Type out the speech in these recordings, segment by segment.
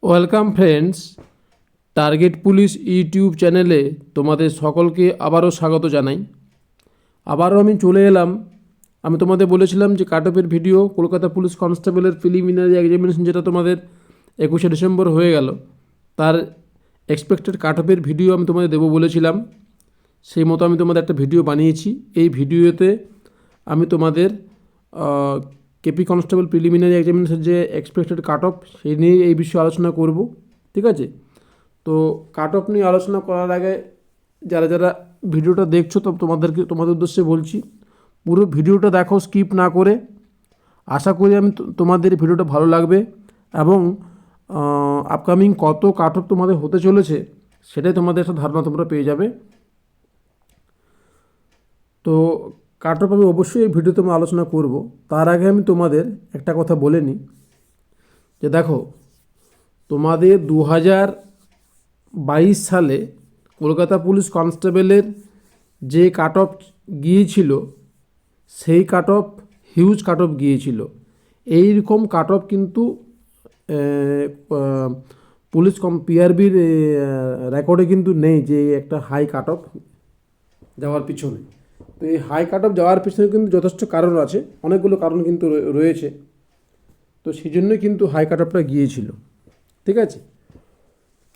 Welcome friends, target police YouTube চ্যানেলে তোমাদের সকলকে আবারও স্বাগত জানাই। আবারও আমি চলে এলাম। আমি তোমাদের বলেছিলাম যে কাট অফের ভিডিও, কলকাতা পুলিশ কনস্টেবলের প্রিলিমিনারি এক্সামিনেশন যেটা তোমাদের 21শে ডিসেম্বর হয়ে গেল, তার এক্সপেক্টেড কাট অফের ভিডিও আমি তোমাদের দেবো বলেছিলাম। সেই মতো আমি তোমাদের একটা ভিডিও বানিয়েছি। এই ভিডিওতে আমি তোমাদের কেপি কনস্টেবল প্রিলিমিনারি এক্সামিনেশন যে এক্সপেক্টেড কাট অফ, সেই নিয়ে এই বিষয়ে আলোচনা করব। ঠিক আছে? তো কাট অফ নিয়ে আলোচনা করার আগে যারা যারা ভিডিওটা দেখছো, তো তোমাদের উদ্দেশ্যে বলছি, পুরো ভিডিওটা দেখো, স্কিপ না করে। আশা করি তোমাদের ভিডিওটা ভালো লাগবে এবং আপকামিং কত কাট অফ তোমাদের হতে চলেছে সেটাই তোমাদের একটা ধারণা তোমরা পেয়ে যাবে। তো কাট অফ আমি অবশ্যই এই ভিডিওতে আমি আলোচনা করব। তার আগে আমি তোমাদের একটা কথা বলে নিই যে দেখো, তোমাদের 2022 সালে কলকাতা পুলিশ কনস্টেবলের যে কাট অফ গিয়েছিল, সেই cut off huge cut off গিয়েছিল। এইরকম কাট অফ কিন্তু পুলিশ পিআরবির রেকর্ডে কিন্তু নেই যে একটা হাই কাট অফ যাওয়ার পিছনে। তো এই হাই কাট অফ যাওয়ার পিছনে কিন্তু যথেষ্ট কারণ আছে, অনেকগুলো কারণ কিন্তু রয়েছে। তো সেই জন্যই কিন্তু হাই কাট অফটা গিয়েছিল। ঠিক আছে?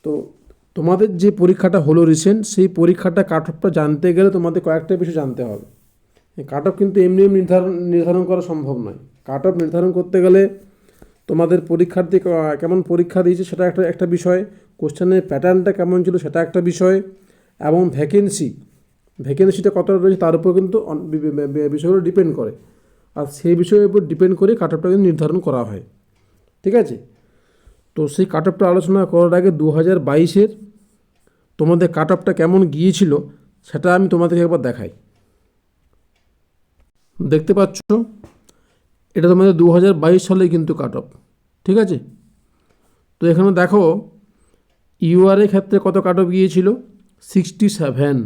তো তোমাদের যে পরীক্ষাটা হলো রিসেন্ট, সেই পরীক্ষাটা কাট অফটা জানতে গেলে তোমাদের কয়েকটা বিষয় জানতে হবে। এই কাট অফ কিন্তু এমনি এমনি নির্ধারণ করা সম্ভব নয়। কাট অফ নির্ধারণ করতে গেলে তোমাদের পরীক্ষার্থী কেমন পরীক্ষা দিয়েছে সেটা একটা বিষয়, কোশ্চেনের প্যাটার্নটা কেমন ছিল সেটা একটা বিষয়, এবং ভ্যাকেন্সিটা কতটা রয়েছে তার উপর কিন্তু বিষয়গুলো ডিপেন্ড করে। আর সেই বিষয়ের উপর ডিপেন্ড করে কাট অফটা কিন্তু নির্ধারণ করা হয়। ঠিক আছে? তো সেই কাট অফটা আলোচনা করার আগে 2022-এর তোমাদের কাট অফটা কেমন গিয়েছিল সেটা আমি তোমাদেরকে একবার দেখাই। দেখতে পাচ্ছ, এটা তোমাদের 2022 সালে কিন্তু কাট অফ। ঠিক আছে? তো এখানে দেখো, ইউআরের ক্ষেত্রে কত কাট অফ গিয়েছিল? 67,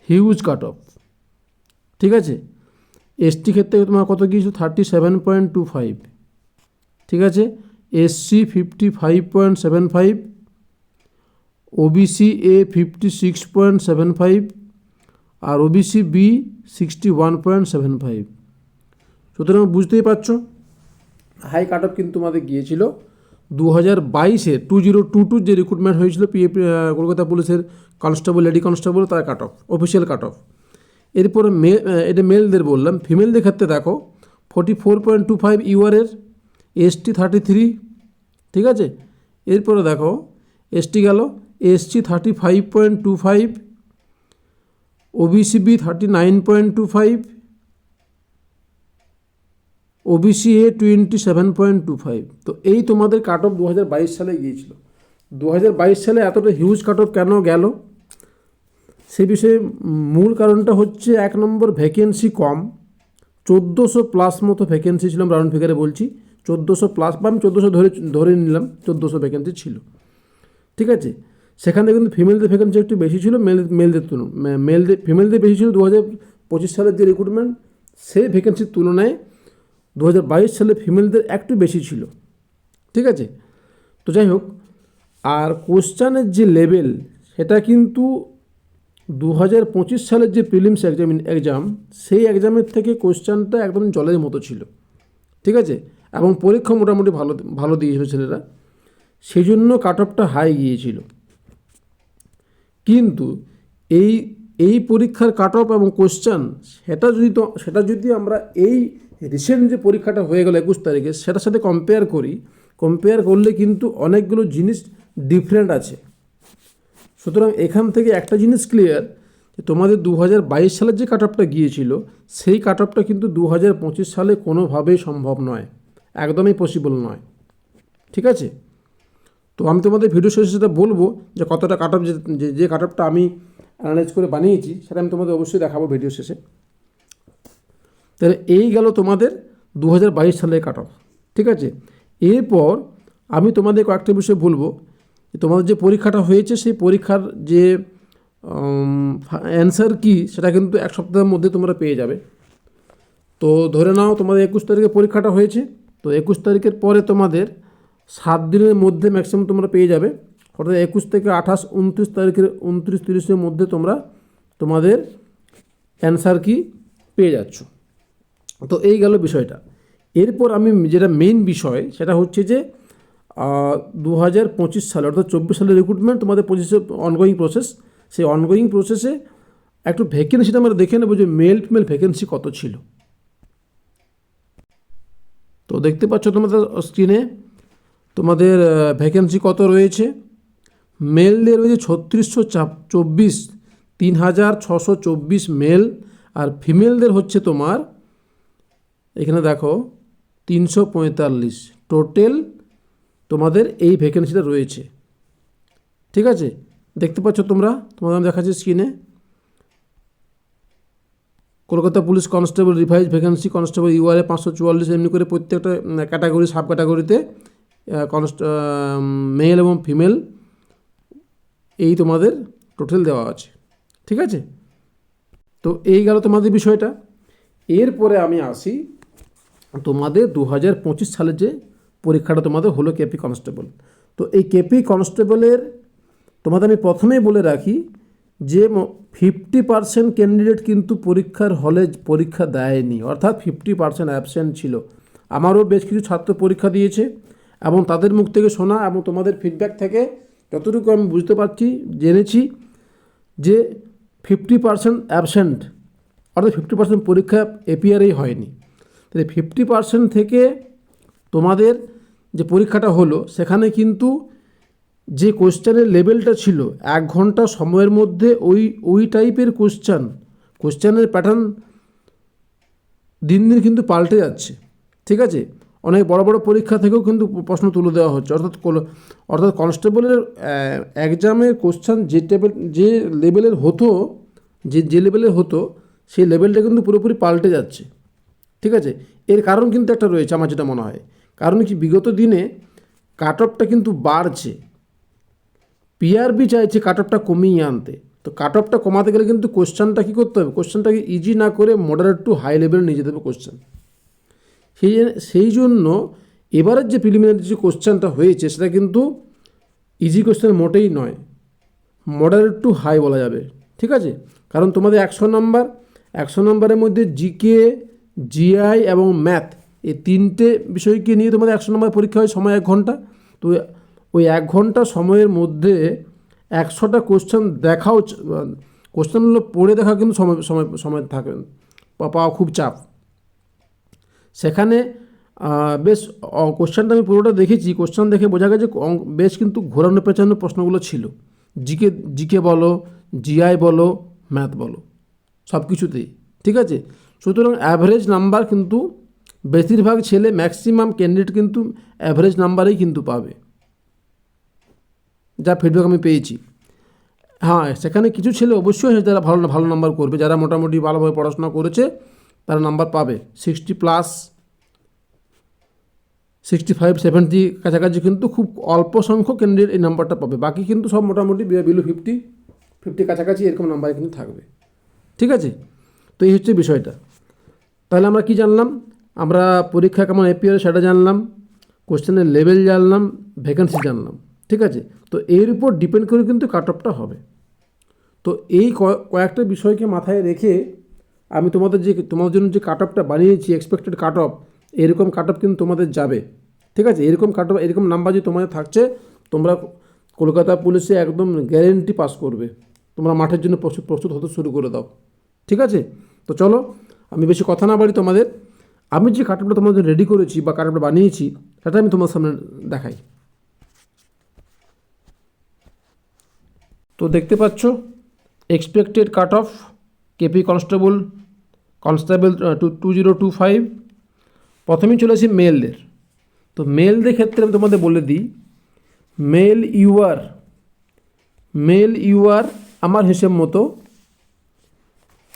হিউজ কাট অফ। ঠিক আছে? এসটি ক্ষেত্রে তোমার কত গিয়েছিল? 37.25। ঠিক আছে? এসসি 55.75, ওবিসি এ 56.75 আর ওবিসি বি 61.75। সুতরাং বুঝতেই পারছো হাই কাট অফ কিন্তু তোমাদের গিয়েছিল 2022-এর 2022 যে রিক্রুটমেন্ট হয়েছিল কলকাতা পুলিশের কনস্টেবল, লেডি কনস্টেবল, তার cut off, official cut off. এরপরে এটা মেলদের বললাম। ফিমেলদের ক্ষেত্রে দেখো 44.25 ইউআরের, এসটি 33। ঠিক আছে? এরপরে দেখো এসটি গেল, এসসি 35.25, ওবিসিবি 39.25, ওবিসি এ 27.25। তো এই তোমাদের কাট অফ 2022 সালে গিয়েছিল। 2022 সালে এতটা হিউজ কাট অফ কেন গেল সে বিষয়ে মূল কারণটা হচ্ছে, 1 নম্বর, ভ্যাকেন্সি কম। 1400 প্লাস মতো ভ্যাকেন্সি ছিল, রাউন্ড ফিগারে বলছি 1400 প্লাস, বা আমি 1400 ধরে নিলাম, 1400 ভ্যাকেন্সি ছিল। ঠিক আছে? সেখানে কিন্তু ফিমেলদের ভ্যাকেন্সি একটু বেশি ছিল ফিমেলদের বেশি ছিল 2025 সালের যে রিক্রুটমেন্ট, সেই ভ্যাকেন্সির তুলনায় 2022 সালে ফিমেলদের একটু বেশি ছিল। ঠিক আছে? তো যাই হোক, আর কোশ্চেনের যে লেভেল সেটা কিন্তু 2025 সালের যে প্রিলিমস এক্সাম, সেই এক্সামের থেকে কোশ্চেনটা একদম জলের মতো ছিল। ঠিক আছে? এবং পরীক্ষা মোটামুটি ভালো দিয়েছিল ছেলেরা, সেই জন্য কাট অফটা হাই গিয়েছিল। কিন্তু এই পরীক্ষার কাট অফ এবং কোশ্চেন সেটা যদি আমরা এই রিসেন্ট যে পরীক্ষাটা হয়ে গেল 21 তারিখে, সেটার সাথে কম্পেয়ার করলে কিন্তু অনেকগুলো জিনিস ডিফারেন্ট আছে। সুতরাং এখান থেকে একটা জিনিস ক্লিয়ার, যে তোমাদের 2022 সালের যে কাট অফটা গিয়েছিল, সেই কাট অফটা কিন্তু 2025 সালে কোনোভাবেই সম্ভব নয়, একদমই পসিবল নয়। ঠিক আছে? তো আমি তোমাদের ভিডিও শেষে সেটা বলবো যে কতটা কাট অফ, যে কাট অফটা আমি অ্যানালাইজ করে বানিয়েছি সেটা আমি তোমাদের অবশ্যই দেখাবো ভিডিও শেষে। তাহলে এই গেল তোমাদের 2022 সালের কাট অফ। ঠিক আছে? এরপর আমি তোমাদের কয়েকটা বিষয় বলবো। তোমাদের যে পরীক্ষাটা হয়েছে, সেই পরীক্ষার যে অ্যান্সার কি সেটা কিন্তু 1 সপ্তাহের মধ্যে তোমরা পেয়ে যাবে। তো ধরে নাও তোমাদের 21 তারিখে পরীক্ষাটা হয়েছে, তো 21 তারিখের পরে তোমাদের 7 দিনের মধ্যে ম্যাক্সিমাম তোমরা পেয়ে যাবে, অর্থাৎ 21 থেকে 28, 29 তারিখের 29-30-এর মধ্যে তোমরা তোমাদের অ্যান্সার কি পেয়ে যাচ্ছ। তো এই গেল বিষয়টা। এরপর আমি যেটা মেইন বিষয় সেটা হচ্ছে যে 2025 সালে অর্থাৎ 24 সালের রিক্রুটমেন্ট তোমাদের 25-এ অনগোয়িং প্রসেস। সেই অনগোয়িং প্রসেসে একটু ভ্যাকেন্সিটা আমরা দেখে নেবো যে মেল ফিমেল ভ্যাকেন্সি কত ছিল। তো দেখতে পাচ্ছ তোমাদের স্ক্রিনে তোমাদের ভ্যাকেন্সি কত রয়েছে। মেলদের রয়েছে 3624, 3624 মেল, আর ফিমেলদের হচ্ছে তোমার এখানে দেখো 345। টোটাল তোমাদের এই ভ্যাকেন্সিটা রয়েছে। ঠিক আছে, দেখতে পাচ্ছ তোমরা, তোমাদের আমি দেখাচ্ছি স্ক্রিনে। Kolkata police constable revise vacancy, constable ইউআরএ 544, এমনি করে প্রত্যেকটা ক্যাটাগরি সাব ক্যাটাগরিতে মেল এবং ফিমেল এই তোমাদের টোটাল দেওয়া আছে। ঠিক আছে, তো এই গেল তোমাদের বিষয়টা। এরপরে আমি আসি তোমাদের 2025 সালে যে পরীক্ষাটা তোমাদের হলো কেপি কনস্টেবল। তো এই কেপি কনস্টেবলের তোমাদের আমি প্রথমেই বলে রাখি যে 50% ক্যান্ডিডেট কিন্তু পরীক্ষার হলে পরীক্ষা দেয়নি, অর্থাৎ 50% অ্যাবসেন্ট ছিল। আমারও বেশ কিছু ছাত্র পরীক্ষা দিয়েছে এবং তাদের মুখ থেকে শোনা এবং তোমাদের ফিডব্যাক থেকে যতটুকু আমি বুঝতে পারছি, জেনেছি যে 50% অ্যাবসেন্ট, অর্থাৎ 50% পরীক্ষা এপিআরই হয়নি। তাহলে 50% থেকে তোমাদের যে পরীক্ষাটা হলো সেখানে কিন্তু যে কোশ্চেনের লেভেলটা ছিল 1 ঘন্টা সময়ের মধ্যে ওই টাইপের কোশ্চেনের প্যাটার্ন দিন দিন কিন্তু পাল্টে যাচ্ছে। ঠিক আছে, অনেক বড় বড় পরীক্ষা থেকেও কিন্তু প্রশ্ন তুলে দেওয়া হচ্ছে, অর্থাৎ কনস্টেবলের এক্সামের কোশ্চেন যে লেভেলের হতো, যে লেভেলের হতো সেই লেভেলটা কিন্তু পুরোপুরি পাল্টে যাচ্ছে। ঠিক আছে, এর কারণ কিন্তু একটা রয়েছে আমার যেটা মনে হয়, কারণ কি বিগত দিনে কাট অফটা কিন্তু বাড়ছে, পিআরবি চাইছে কাট অফটা কমিয়ে আনতে। তো কাট অফটা কমাতে গেলে কিন্তু কোশ্চেনটা কী করতে হবে, কোশ্চেনটাকে ইজি না করে মডারেট টু হাই লেভেলে নিয়ে যেতে হবে কোশ্চেন। সেই জন্য এবারের যে প্রিলিমিনারি যে কোশ্চেনটা হয়েছে সেটা কিন্তু ইজি কোশ্চেন মোটেই নয়, মডারেট টু হাই বলা যাবে। ঠিক আছে, কারণ তোমাদের 100 নম্বরের মধ্যে জিকে, জিআই এবং ম্যাথ এই 3টে বিষয়কে নিয়ে তোমাদের 100 নম্বর পরীক্ষা হয়, সময় 1 ঘন্টা। তো ওই 1 ঘন্টা সময়ের মধ্যে 100টা কোশ্চেন দেখাও, কোশ্চেনগুলো পড়ে দেখা কিন্তু সময় থাকে পাওয়া খুব চাপ। সেখানে বেশ কোশ্চেনটা আমি পুরোটা দেখেছি, কোশ্চেন দেখে বোঝা গেছে বেশ কিন্তু ঘোরানো পেঁচানো প্রশ্নগুলো ছিল, জিকে বলো, জিআই বলো, ম্যাথ বলো, সব কিছুতেই। ঠিক আছে, সুতরাং অ্যাভারেজ নাম্বার কিন্তু বেশিরভাগ ছেলে, ম্যাক্সিমাম ক্যান্ডিডেট কিন্তু অ্যাভারেজ নাম্বারেই কিন্তু পাবে, যা ফিডব্যাক আমি পেয়েছি। হ্যাঁ, সেখানে কিছু ছেলে অবশ্যই যারা ভালো নাম্বার করবে, যারা মোটামুটি ভালোভাবে পড়াশোনা করেছে তারা নাম্বার পাবে 60+, 65-70 কাছাকাছি, কিন্তু খুব অল্প সংখ্যক ক্যান্ডিডেট এই নাম্বারটা পাবে, বাকি কিন্তু সব মোটামুটি বিলো 50 কাছাকাছি এরকম নাম্বারে কিন্তু থাকবে। ঠিক আছে, তো এই হচ্ছে বিষয়টা। তাহলে আমরা কি জানলাম, আমরা পরীক্ষা কেমন এপিআর সেটা জানলাম, কোশ্চেনের লেভেল জানলাম, ভ্যাকেন্সি জানলাম। ঠিক আছে, তো এর উপর ডিপেন্ড করে কিন্তু কাট অফটা হবে। তো এই কয়েকটা বিষয়কে মাথায় রেখে আমি তোমাদের জন্য যে কাট অফটা বানিয়েছি, এক্সপেক্টেড কাট অফ, এরকম কাট অফ কিন্তু তোমাদের যাবে। ঠিক আছে, এরকম কাট অফ, এরকম নাম্বার যদি তোমাদের থাকছে, তোমরা কলকাতা পুলিশে একদম গ্যারেন্টি পাস করবে, তোমরা মাঠের জন্য প্রস্তুত হতে শুরু করে দাও। ঠিক আছে, তো চলো আমি বেশি কথা না বাড়ি, আমি যে কাট অফটা তোমাদের রেডি করেছি বা কাট অফটা বানিয়েছি সেটা আমি তোমার সামনে দেখাই। তো দেখতে পাচ্ছ expected cut off KP constable 2025। প্রথমেই চলে আসি মেলদের। তো মেলদের ক্ষেত্রে আমি তোমাদের বলে দিই, মেল ইউআর আমার হিসেব মতো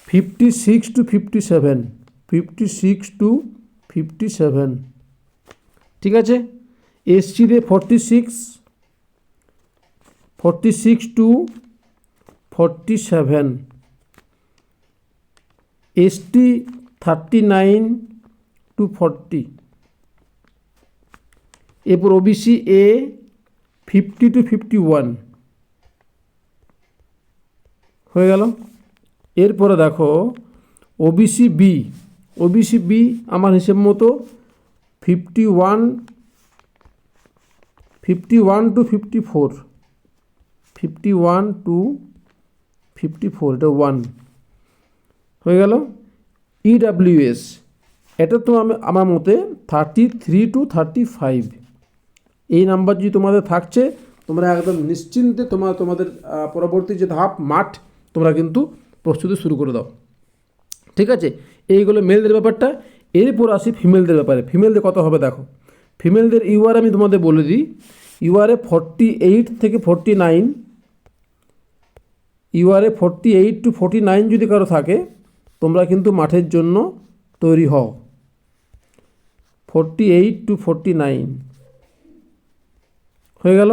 56 to 57। ঠিক আছে, এসসিতে 46 to 47, এসটি 39 to 40, এরপর ওবিসি এ 50 to 51 হয়ে গেল। এরপরে দেখো ওবিসি বি আমার হিসেব মতো 51 to 54, 51 to 54, এটা 1 হয়ে গেল। ইডাব্লিউএস এটা তো আমার মতে 33 to 35, এই নাম্বার যদি তোমাদের থাকছে তোমরা একদম নিশ্চিন্তে তোমাদের পরবর্তী যে ধাপ মাঠ তোমরা কিন্তু প্রস্তুতি শুরু করে দাও। ঠিক আছে, এইগুলো মেলদের ব্যাপারটা। এরপর আসি ফিমেলদের ব্যাপারে। ফিমেলদের কত হবে দেখো, ফিমেলদের ইউআর আমি তোমাদের বলে দিই, ইউআরএ 48 থেকে 49, ইউআরএ 48 to 49 যদি কারো থাকে তোমরা কিন্তু মাঠের জন্য তৈরি হও। 48 to 49 হয়ে গেল,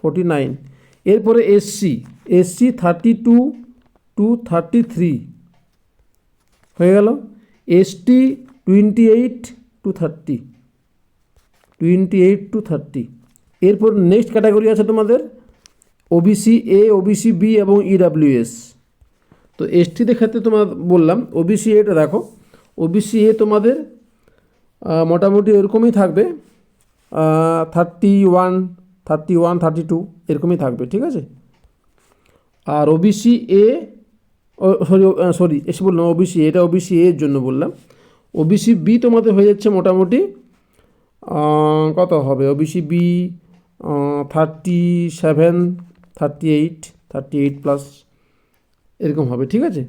49। এরপরে এসসি 32 to 33 হয়ে গেল। ST 28 to 30, 28 to 30। এরপর নেক্সট ক্যাটাগরি আছে তোমাদের ওবিসি এ, ওবিসি বি এবং ইডাব্লিউএস। তো এসটিদের ক্ষেত্রে তোমার বললাম ওবিসি এটা দেখো, ওবিসি এ তোমাদের মোটামুটি এরকমই থাকবে, 31, 32 এরকমই থাকবে। ঠিক আছে, আর ওবিসি এ এসে বললাম ওবিসি, এটা ওবিসি এর জন্য বললাম। ওবিসি বি তোমাদের হয়ে যাচ্ছে মোটামুটি কত হবে, ওবিসি বি 37, 38 প্লাস এরকম হবে। ঠিক আছে,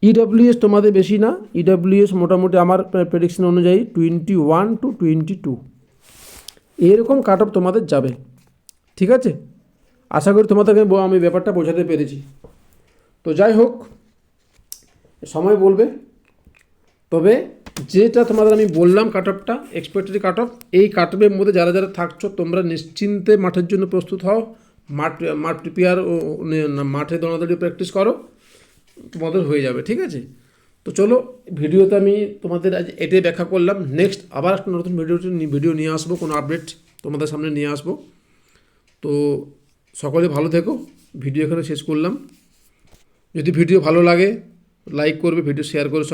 ইডাব্লিউএস তোমাদের বেশি না, ইডাব্লিউএস মোটামুটি আমার প্রেডিকশন অনুযায়ী 21 to 22 এরকম কাট অফ তোমাদের যাবে। ঠিক আছে, আশা করি তোমাদেরকে আমি ব্যাপারটা বোঝাতে পেরেছি। তো যাই হোক, সময় বলবে, তবে যেটা তোমাদের আমি বললাম কাট অফটা, এক্সপেক্টেড কাট অফ, এই কাট অফের মধ্যে যারা যারা থাকছো তোমরা নিশ্চিন্তে মাঠের জন্য প্রস্তুত হও, মাঠ প্রিপেয়ার, মাঠে দৌড়াদৌড়ি প্র্যাকটিস করো, তোমাদের হয়ে যাবে। ঠিক আছে, তো চলো ভিডিওতে আমি তোমাদের আজ এটাই ব্যাখ্যা করলাম। নেক্সট আবার একটা নতুন ভিডিও নিয়ে আসবো, কোনো আপডেট তোমাদের সামনে নিয়ে আসবো। তো সকলে ভালো থেকো, ভিডিও এখানে শেষ করলাম। যদি ভিডিও ভালো লাগে লাইক করবে, ভিডিও শেয়ার করে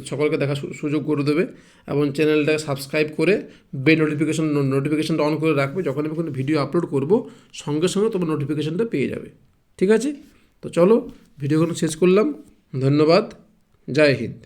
সকলকে দেখার সুযোগ করে দেবে, এবং চ্যানেলটাকে সাবস্ক্রাইব করে বেল নোটিফিকেশনটা অন করে রাখবে। যখন আমি কোনো ভিডিও আপলোড করব সঙ্গে সঙ্গে তোমার নোটিফিকেশনটা পেয়ে যাবে। ঠিক আছে, তো চলো ভিডিওগুলো শেষ করলাম। ধন্যবাদ, জয় হিন্দ।